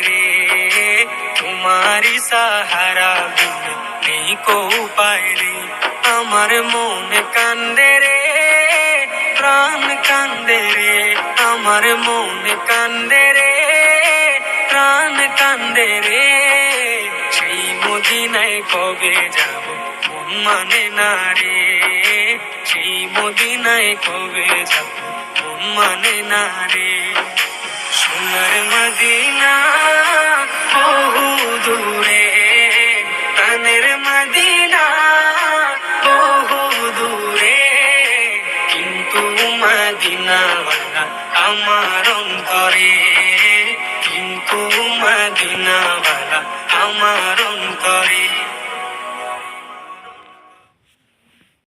রে, তোমারি সাহারা বিনে নেই কো উপায় রে। আমার মন কান্দে রে, প্রাণ কান্দে রে, আমার মন কান্দে রে, প্রাণ কান্দে রে। সেই মদিনায় কবে যাব মন মানে না রে, সেই মদিনায় কবে যাব মন মানে না রে। সোনার মদিনা বহু দূরে, প্রাণের মদিনা বহু দূরে, কিন্তু মদিনাওয়ালা আমার অন্তরে, কিন্তু মদিনাওয়ালা আমার অন্তরে।